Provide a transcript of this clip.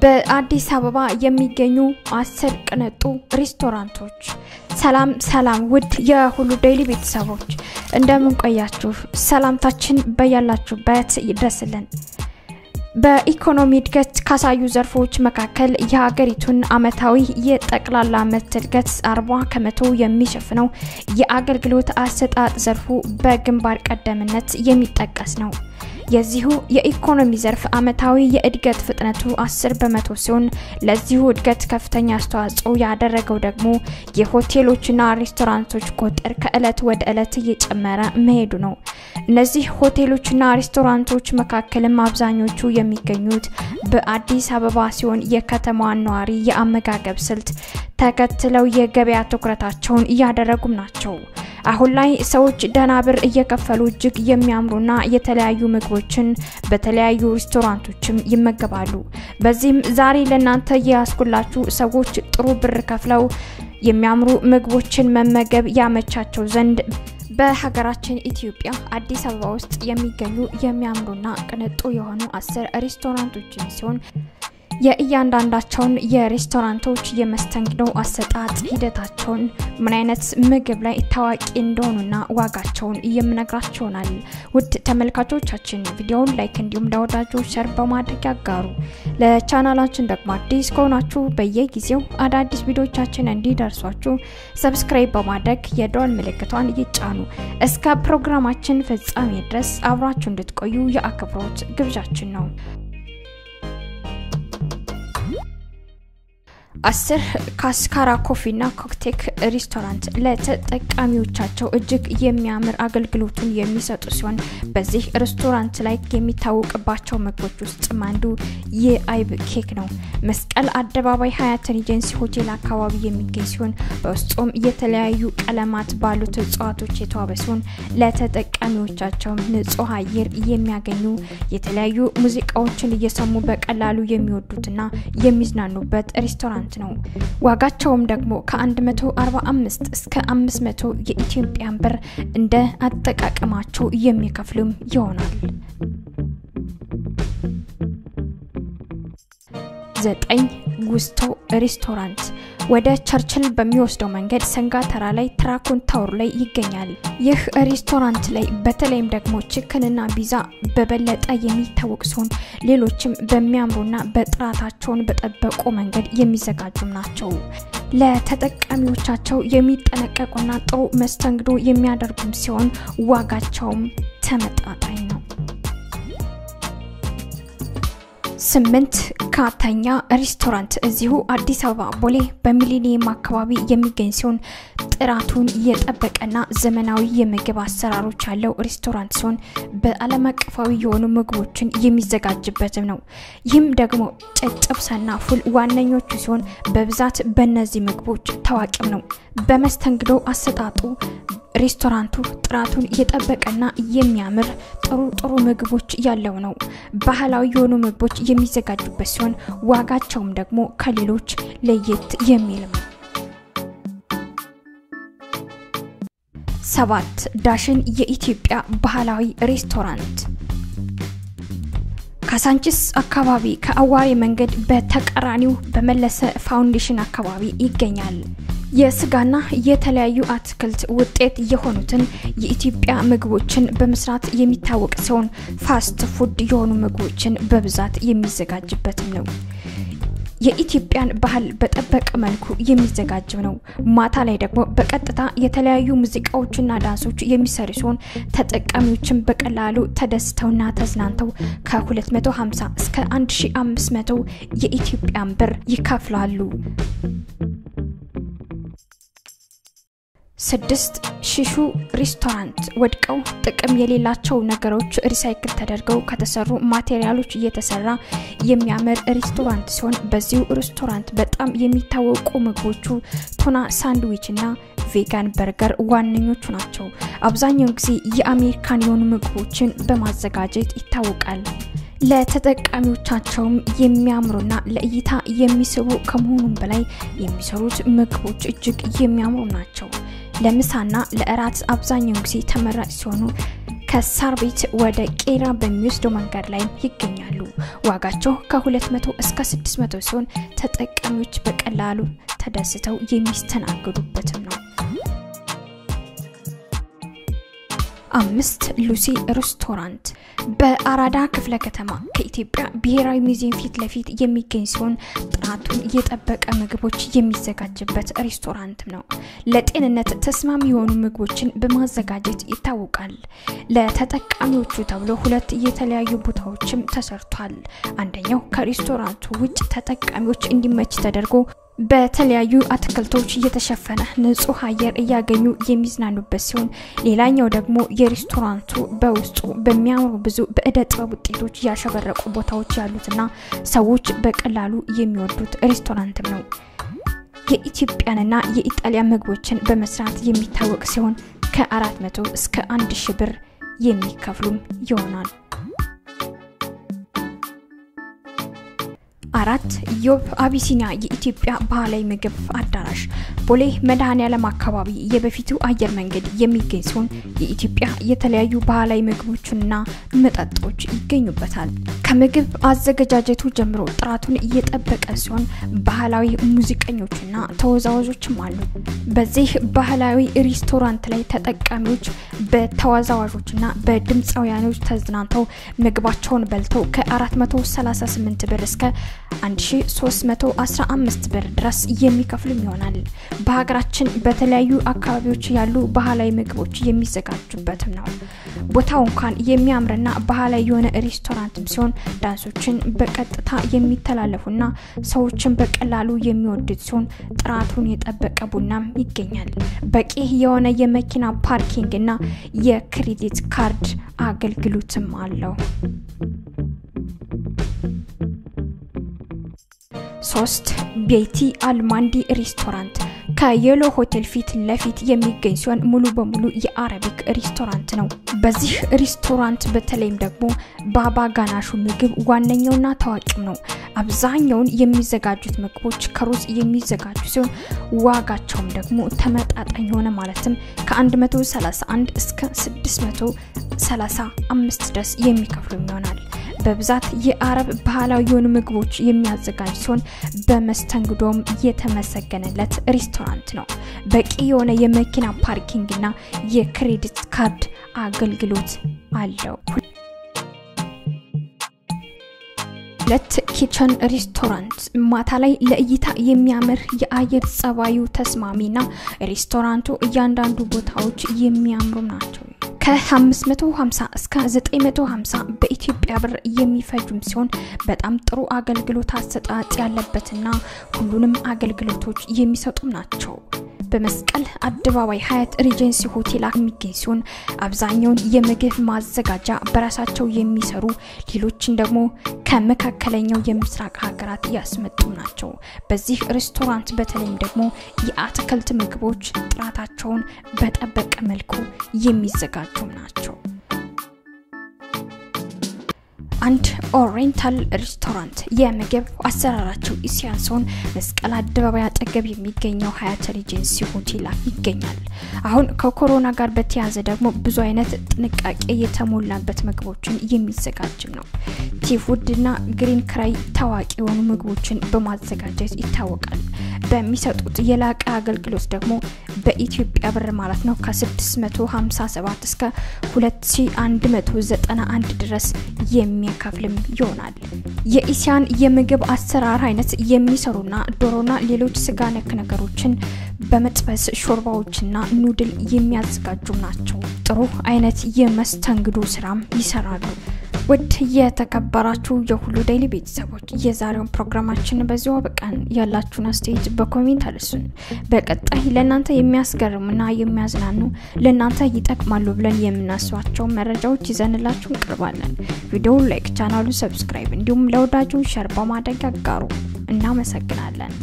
በአዲስ አበባ የሚገኙ 10 ቅንጡ ሬስቶራንቶች ሰላም ውድ የሁሉ ዴይሊ ቤተሰቦች እንደምን ቆያችሁ ሰላምታችን በያላችሁበት ይድረስልን በኢኮኖሚ እድገት ካሳዩ ዘርፎች መካከል የሀገሪቱን አመታዊ የጠቅላላ ምርት እድገት 40% የሚሸፍነው የአገልግሎት አሰጣጥ ዘርፉ በግንባር ቀደምነት የሚጠቀስ ነው የዚሁ የኢኮኖሚ ዘርፍ አመታዊ የእድገት ፍጥነቱ 10% ሲሆን ለዚሁ እድገት ከፍተኛ አስተዋጽኦ ያደረገው ደግሞ የሆቴሎችና ሬስቶራንቶች ቁጥር ከእለት ወደ እለት እየጨመረ መሄዱ ነው እነዚህ ሆቴሎችና ሬስቶራንቶች መካከልም አብዛኞቹ የሚገኙት በአዲስ አበባ ሲሆን የከተማዋ ነዋሪ የአመጋገብ ስልት ተከትለው የገበያ ትኩረታቸውን ያደረጉም ናቸው አሁን ላይ ሰዎች ደናብር እየከፈሉ እጅግ የሚያምሩና የተለያዩ ምግቦችን በተለያዩ ሬስቶራንቶችም ይመገባሉ በዚህም ዛሬ ለናንተ ያስኩላችሁ ሰዎች ጥሩ ብር ከፍለው የሚያምሩ ምግቦችን መመገብ ያመቻቸው ዘንድ በሀገራችን ኢትዮጵያ አዲስ አበባ ውስጥ የሚገኙ የሚያምሩና ቅንጡ የሆኑ 10 ሬስቶራንቶችን ሲሆን የእያንዳንዳቸውን የሬስቶራንቶች የመስተንግዶ አሰጣጥ ሂደታቸውን ምን አይነት ምግብ ላይ ታዋቂ እንደሆኑና ዋጋቸውን የምነግራችሁናል ውድ ተመልካቾቻችን ቪዲዮውን ላይክ እንዲሁም ለወዳጆች ሼር በማድረግ ያጋሩ ለቻናላችን ደግሞ አዲስ ከሆናችሁ በየጊዜው አዳዲስ ቪዲዮዎቻችን እንዲደርሷችሁ ሰብስክራይብ በማድረግ የደወል ምልክቷን ይጫኑ እስከ ፕሮግራማችን ፍጻሜ ድረስ አብራችሁ እንድትቆዩ የአክብሮት ግብዣችን ነው 10 ካስካራ ኮፊና ኮክቴል ሬስቶራንት ለተጠቃሚዎቻቸው እጅግ የሚያምር አገልግሎቱን የሚሰጡ ሲሆን በዚህ ሬስቶራንት ላይ የሚታወቅባቸው ምግቦች ውስጥ አንዱ የአይብ ኬክ ነው መስቀል አደባባይ ሀያት ሪጀንሲ ሆቴል አካባቢ የሚገኝ ሲሆን በውስጡም የተለያዩ ቀለማት ባሉት እጽዋቶች የተዋበ ሲሆን ለተጠቃሚዎቻቸው ንጹህ አየር የሚያገኙ የተለያዩ ሙዚቃዎችን እየሰሙ በቀላሉ የሚወዱትና የሚዝናኑበት ሬስቶራንት ነው ዋጋቸውም ደግሞ ከ145 እስከ 500 የኢትዮጵያ ብር እንደ አጠቃቀማቸው የሚከፍሉም ይሆናል 9 ጉስቶ ሬስቶራንት ወደ ቸርችል በሚወስደው መንገድ ሰንጋተራ ላይ ትራኮን ታወር ላይ ይገኛል ይህ ሬስቶራንት ላይ በተለይም ደግሞ ቺክንና ቢዛ በበለጠ የሚታወቅ ሲሆን ሌሎችም በሚያምሩና በጥራታቸውን በጠበቁ መንገድ የሚዘጋጁም ናቸው ለተጠቃሚዎቻቸው የሚጠነቀቁና ጥሩ መስተንግዶ የሚያደርጉም ሲሆን ዋጋቸውም ተመጣጣኝ ነው 8 ካታኛ ሬስቶራንት እዚሁ አዲስ አበባ ቦሌ በሚሊኒየም አካባቢ የሚገኝ ሲሆን ጥራቱን የጠበቀና ዘመናዊ የምግብ አሰራሮች ያለው ሬስቶራንት ሲሆን በዓለም አቀፋዊ የሆኑ ምግቦችን የሚዘጋጅበትም ነው ይህም ደግሞ ጨጨብሳና ፉል ዋነኞቹ ሲሆን በብዛት በእነዚህ ምግቦች ታዋቂም ነው በመስተንግዶ አሰጣጡ ሬስቶራንቱ ጥራቱን የጠበቀና የሚያምር ጥሩ ምግቦች ያለው ነው ባህላዊ የሆኑ ምግቦች የሚዘጋጁበት ሲሆን ዋጋቸውም ደግሞ ከሌሎች ለየት የሚል ነው 7 ዳሽን የኢትዮጵያ ባህላዊ ሬስቶራንት ካሳንቺስ አካባቢ ከአዋሪ መንገድ በተቀራኒው በመለሰ ፋውንዴሽን አካባቢ ይገኛል የስጋና የተለያዩ አትክልት ውጤት የሆኑትን የኢትዮጵያ ምግቦችን በመስራት የሚታወቅ ሲሆን ፋስት ፉድ የሆኑ ምግቦችን በብዛት የሚዘጋጅበት ነው የኢትዮጵያን ባህል በጠበቀ መልኩ የሚዘጋጅ ነው ማታ ላይ ደግሞ በቀጥታ የተለያዩ ሙዚቃዎችና ዳንሶች የሚሰሩ ሲሆን ተጠቃሚዎችን በቀላሉ ተደስተውና ተዝናንተው ከ250 እስከ 1500 የኢትዮጵያ ብር ይከፍላሉ 6 ሺሹ ሬስቶራንት ወድቀው ጥቅም የሌላቸው ነገሮች ሪሳይክል ተደርገው ከተሰሩ ማቴሪያሎች እየተሰራ የሚያምር ሬስቶራንት ሲሆን በዚሁ ሬስቶራንት በጣም የሚታወቁ ምግቦቹ ቱና ሳንድዊችና ቬጋን በርገር ዋነኞቹ ናቸው አብዛኛው ጊዜ የአሜሪካን የሆኑ ምግቦችን በማዘጋጀት ይታወቃል ለተጠቃሚዎቻቸውም የሚያምሩና ለእይታ የሚስቡ ከመሆኑም በላይ የሚሰሩት ምግቦች እጅግ የሚያምሩ ናቸው ለምሳና ለእራት አብዛኛው ጊዜ ተመራጭ ሲሆኑ ከሳር ቤት ወደ ቄራ በሚወስደው መንገድ ላይ ይገኛሉ። ዋጋቸው ከ200 እስከ 600 ሲሆን ተጠቃሚዎች በቀላሉ ተደስተው የሚስተናገዱበትም ነው። 5 ሉሲ ሬስቶራንት በአራዳ ክፍለ ከተማ ከኢትዮጵያ ብሔራዊ ሙዚየም ፊት ለፊት የሚገኝ ሲሆን ጥራቱን የጠበቀ ምግቦች የሚዘጋጅበት ሬስቶራንት ነው። ለጤንነት ተስማሚ የሆኑ ምግቦችን በማዘጋጀት ይታወቃል። ለተጠቃሚዎቹ ተብሎ 2 የተለያዩ ቦታዎችም ተሰርቷል። አንደኛው ከሬስቶራንቱ ውጭ ተጠቃሚዎች እንዲመች ተደርጎ በተለያዩ አትክልቶች የተሸፈነ ንጹህ አየር እያገኙ የሚዝናኑበት ሲሆን ሌላኛው ደግሞ የሬስቶራንቱ በውስጡ በሚያምሩ ብዙ በእደ ጥበብ ውጤቶች ያሸበረቁ ቦታዎች ያሉትና ሰዎች በቀላሉ የሚወዱት ሬስቶራንት ነው። የኢትዮጵያንና የኢጣሊያን ምግቦችን በመስራት የሚታወቅ ሲሆን ከ400 እስከ 1000 ብር የሚከፍሉም ይሆናል። 4 ዮብ አቢሲኒያ የኢትዮጵያ ባህላዊ ምግብ አዳራሽ ቦሌ መድኃኔዓለም አካባቢ የበፊቱ አየር መንገድ የሚገኝ ሲሆን የኢትዮጵያ የተለያዩ ባህላዊ ምግቦችና መጠጦች ይገኙበታል። ከምግብ አዘገጃጀቱ ጀምሮ ጥራቱን እየጠበቀ ሲሆን ባህላዊ ሙዚቀኞችና ተወዛዋዦችም አሉ። በዚህ ባህላዊ ሬስቶራንት ላይ ተጠቃሚዎች በተወዛዋዦችና በድምጻውያኖች ተዝናንተው ምግባቸውን በልተው ከ438 ብር እስከ 1315 ብር ድረስ የሚከፍሉም ይሆናል። በሀገራችን በተለያዩ አካባቢዎች ያሉ ባህላዊ ምግቦች የሚዘጋጁበትም ነው። ቦታው እንኳን የሚያምርና ባህላዊ የሆነ ሬስቶራንትም ሲሆን ዳንሶችን በቀጥታ የሚተላለፉና ሰዎችን በቀላሉ የሚወዱት ሲሆን ጥራቱን የጠበቀ ቡናም ይገኛል። በቂ የሆነ የመኪና ፓርኪንግና የክሬዲት ካርድ አገልግሎትም አለው። 3 ቤቲ አልማንዲ ሬስቶራንት ከየሎ ሆቴል ፊት ለፊት የሚገኝ ሲሆን ሙሉ በሙሉ የአረቢክ ሬስቶራንት ነው። በዚህ ሬስቶራንት በተለይም ደግሞ ባባ ጋናሹ ምግብ ዋነኛውና ታዋቂው ነው። አብዛኛውን የሚዘጋጁት ምግቦች ከሩዝ የሚዘጋጁ ሲሆን ዋጋቸውም ደግሞ ተመጣጣኝ ሆነ ማለትም ከ131 እስከ 635 ድረስ የሚከፍሉ ይሆናል። በብዛት የአረብ ባህላዊ የሆኑ ምግቦች የሚያዘጋጅ ሲሆን በመስተንግዶም የተመሰገነለት ሬስቶራንት ነው። በቂ የሆነ የመኪና ፓርኪንግና የክሬዲት ካርድ አገልግሎት አለው። 2 ኪቸን ሬስቶራንት ማታ ላይ ለእይታ የሚያምር የአየር ጸባዩ ተስማሚና ሬስቶራንቱ እያንዳንዱ ቦታዎች የሚያምሩ ናቸው። ከ550 እስከ 950 በኢትዮጵያ ብር የሚፈጁም ሲሆን በጣም ጥሩ አገልግሎት አሰጣጥ ያለበትና ሁሉንም አገልግሎቶች የሚሰጡም ናቸው። በመስቀል አደባባይ ሀያት ሪጀንሲ ሆቴል የሚገኝ ሲሆን አብዛኛውን የምግብ ማዘጋጃ በራሳቸው የሚሰሩ ሌሎችን ደግሞ ከመካከለኛው የምስራቅ ሀገራት ያስመጡ ናቸው። በዚህ ሬስቶራንት በተለይም ደግሞ የአትክልት ምግቦች ጥራታቸውን በጠበቀ መልኩ የሚዘጋጁ ናቸው። አንድ ኦሪየንታል ሬስቶራንት የምግብ አሰራራቸው ኢሲያን ሲሆን መስቀል አደባባይ አጠገብ የሚገኘው ሀያት ሪጀንሲ ሆቴል ይገኛል። አሁን ከኮሮና ጋር በተያያዘ ደግሞ ብዙ አይነት ጥንቃቄ የተሞላበት ምግቦችን የሚዘጋጅም ነው። ቲፉድና ግሪን ክራይ ታዋቂ የሆኑ ምግቦችን በማዘጋጀት ይታወቃል። በሚሰጡት የላቀ አገልግሎት ደግሞ በኢትዮጵያ ብር ማለት ነው ከ657 እስከ 2191 ድረስ የሚከፍልም ይሆናል። የኢሲያን የምግብ አሰራር አይነት የሚሰሩና ዶሮና ሌሎች ስጋ ነክ ነገሮችን በመጥበስ ሾርባዎችና ኑድል የሚያዘጋጁ ናቸው። ጥሩ አይነት የመስተንግዶ ስራም ይሰራሉ። ውድ የተከበራችሁ የሁሉ ዴይሊ ቤተሰቦች የዛሬውን ፕሮግራማችን በዚሁ አበቃን። ያላችሁን አስተያየት በኮሜንት አድርሱን። በቀጣይ ለእናንተ የሚያስገርምና የሚያዝናኑ ለእናንተ ይጠቅማሉ ብለን የምናስባቸው መረጃዎች ይዘንላችሁ እንቀርባለን። ቪዲዮውን ላይክ፣ ቻናሉን ሰብስክራይብ እንዲሁም ለወዳጆች ሼር በማድረግ አጋሩ። እናመሰግናለን።